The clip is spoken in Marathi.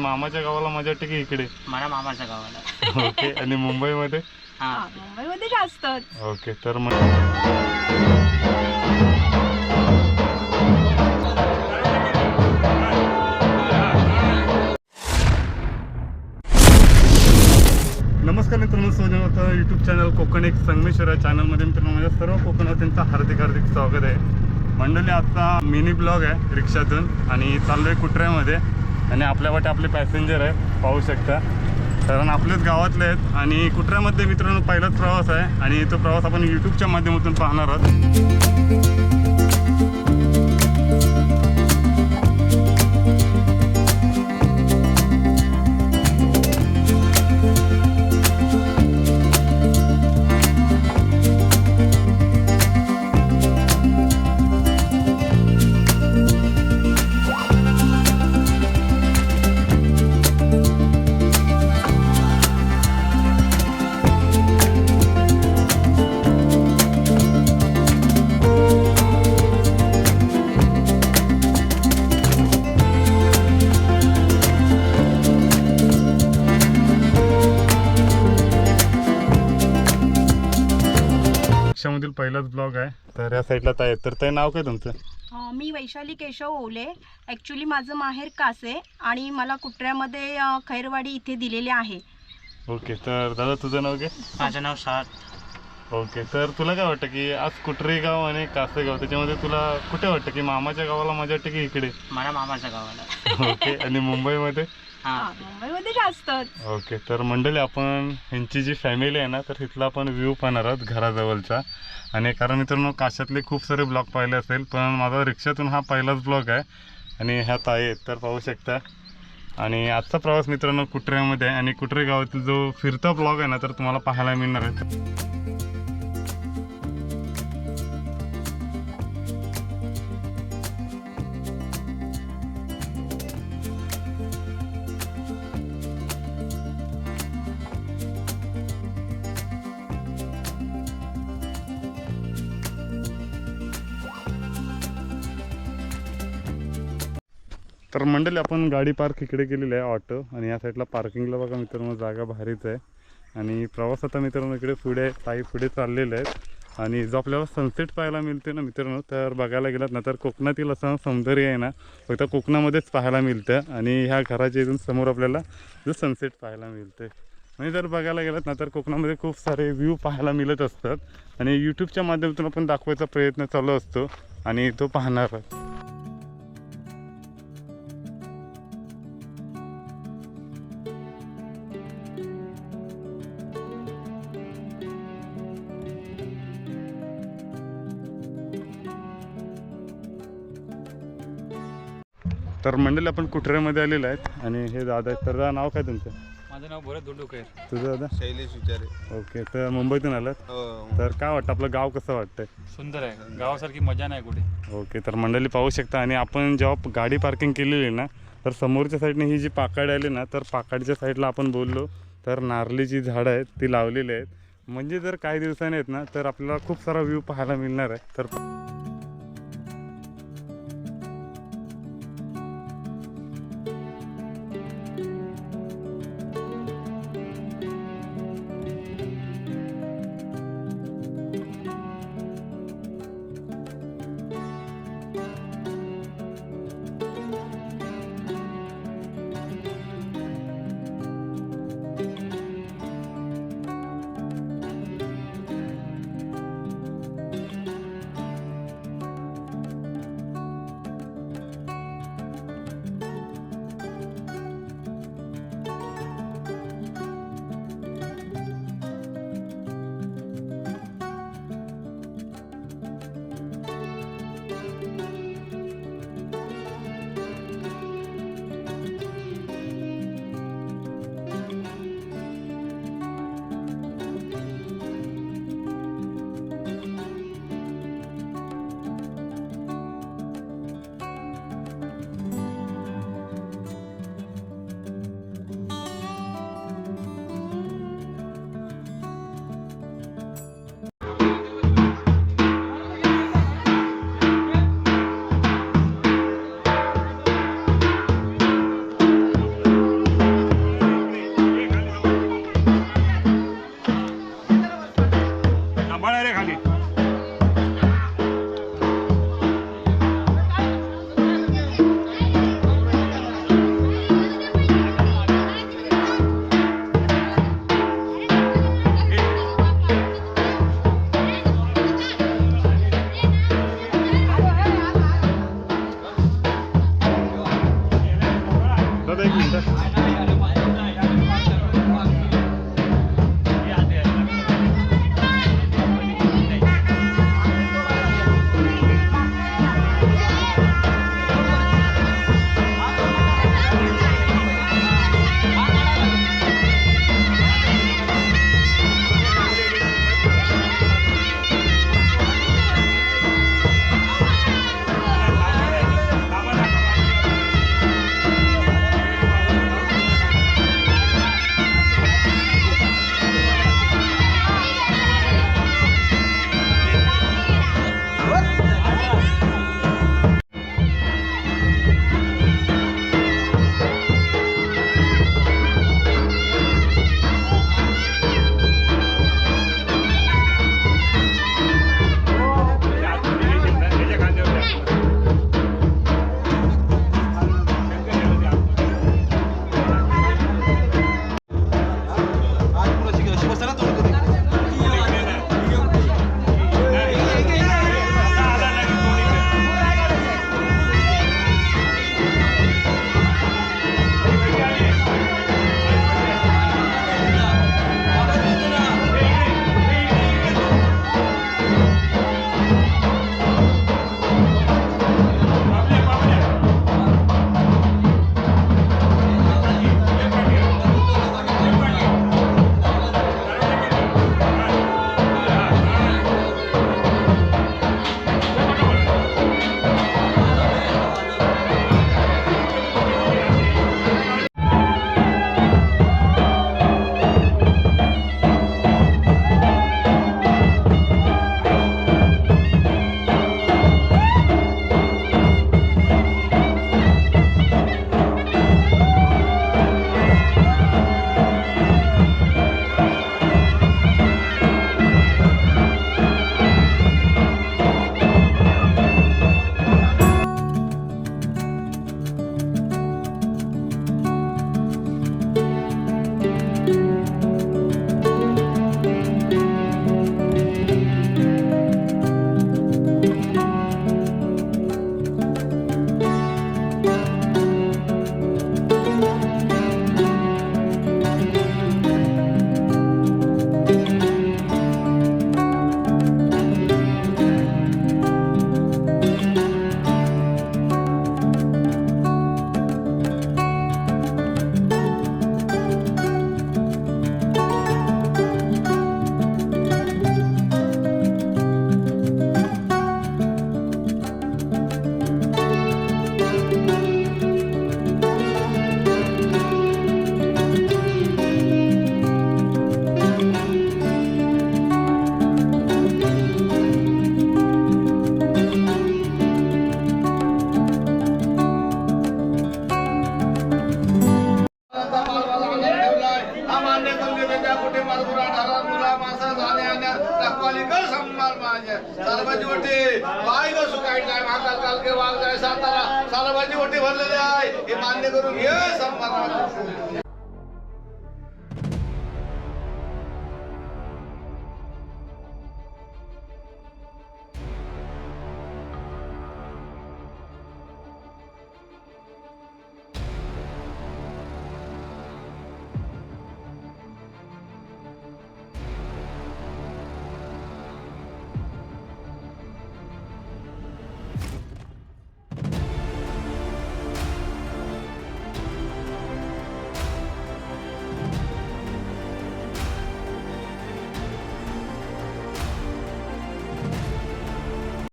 मामाच्या गावाला मजा वाटते की इकडे? मला मामाच्या गावाला. ओके. आणि मुंबईमध्ये? मुंबईमध्ये जास्तच. ओके. तर नमस्कार मित्रांनो, सोजनता यूट्यूब चॅनल कोकण एक संगमेश्वर या चॅनलमध्ये मित्रांनो माझ्या सर्व कोकणात्यांचं हार्दिक स्वागत आहे. मंडळी, आता मिनी ब्लॉग आहे रिक्षातून आणि चाललो आहे कुटऱ्यामध्ये. आणि आपल्या वाटे आपले पॅसेंजर आहे, पाहू शकता, कारण आपलेच गावातले आहेत. आणि कुटऱ्यामध्ये मित्रांनो पहिलाच प्रवास आहे आणि तो प्रवास आपण यूट्यूबच्या माध्यमातून पाहणार आहोत. रिक्षामधील पहिलाच ब्लॉग आहे. तर या साईडला ताई, तर ते नाव काय तुमचं? मी वैशाली केशव ओले. ॲक्च्युली माझं माहेर कासे आणि मला कुटऱ्यामध्ये खैरवाडी इथे दिलेले आहे. ओके. तर दादा तुझं नाव काय? माझं नाव सात. ओके. तर तुला काय वाटतं की आज कुटरी गाव आणि कासे गाव, त्याच्यामध्ये तुला कुठे वाटतं की मामाच्या गावाला मजा वाटते की इकडे? मला मामाच्या गावाला. ओके. आणि मुंबईमध्ये? मुंबईमध्ये जास्तच. ओके. तर मंडळी, आपण ह्यांची जी फॅमिली आहे ना, तर तिथला आपण व्ह्यू पाहणार आहोत घराजवळचा. आणि कारण मित्रांनो काशातले खूप सारे ब्लॉग पाहिले असेल, पण माझा रिक्षातून हा पहिलाच ब्लॉग आहे. आणि ह्या ताई आहेत, तर पाहू शकता. आणि आजचा प्रवास मित्रांनो कुटऱ्यामध्ये आहे आणि कुटरे गावातील जो फिरता ब्लॉग आहे ना, तर तुम्हाला पाहायला मिळणार आहे. तर मंडळी, आपण गाडी पार्क इकडे केलेली आहे, ऑटो. आणि या साईडला पार्किंगला बघा मित्रांनो जागा भारीच आहे. आणि प्रवास आता मित्रांनो इकडे पुढे ताई पुढे चाललेले आहेत. आणि जो आपल्याला सनसेट पाहायला मिळते ना मित्रांनो, तर बघायला गेलात ना तर कोकणातील असं सौंदर्य आहे ना फक्त कोकणामध्येच पाहायला मिळतं. आणि ह्या घराच्या इथून समोर आपल्याला जो सनसेट पाहायला मिळते, म्हणजे जर बघायला गेलात ना तर कोकणामध्ये खूप सारे व्ह्यू पाहायला मिळत असतात. आणि यूट्यूबच्या माध्यमातून आपण दाखवायचा प्रयत्न चालू असतो आणि तो पाहणार. तर मंडळी, आपण कुटऱ्यामध्ये आलेलो आहेत आणि हे दादा आहेत. तर दादा नाव काय तुमचं? माझं नाव भरत धोंडुकर. तुझं दादा? शैलेश विचारे. ओके. तर मुंबईतून आलात? तर काय वाटतं, आपलं गाव कसं वाटतंय? सुंदर आहे, गावासारखी मजा नाही कुठे. ओके. तर मंडळी पाहू शकता. आणि आपण जेव्हा गाडी पार्किंग केलेली ना, तर समोरच्या साईडने ही जी पाकाडी आली ना, तर पाकाडीच्या साईडला आपण बोललो तर नारळीची झाडं आहेत ती लावलेली आहेत. म्हणजे जर काही दिवसांनी आहेत ना तर आपल्याला खूप सारा व्ह्यू पाहायला मिळणार आहे. तर मिनिटं. सालभाजी ओटी बाय ग सुकाई टाइम हाकाल काल के वाघ जाय सातारा सालभाजी ओटी भरलेले आहे हे मान्य करून घे सन्मान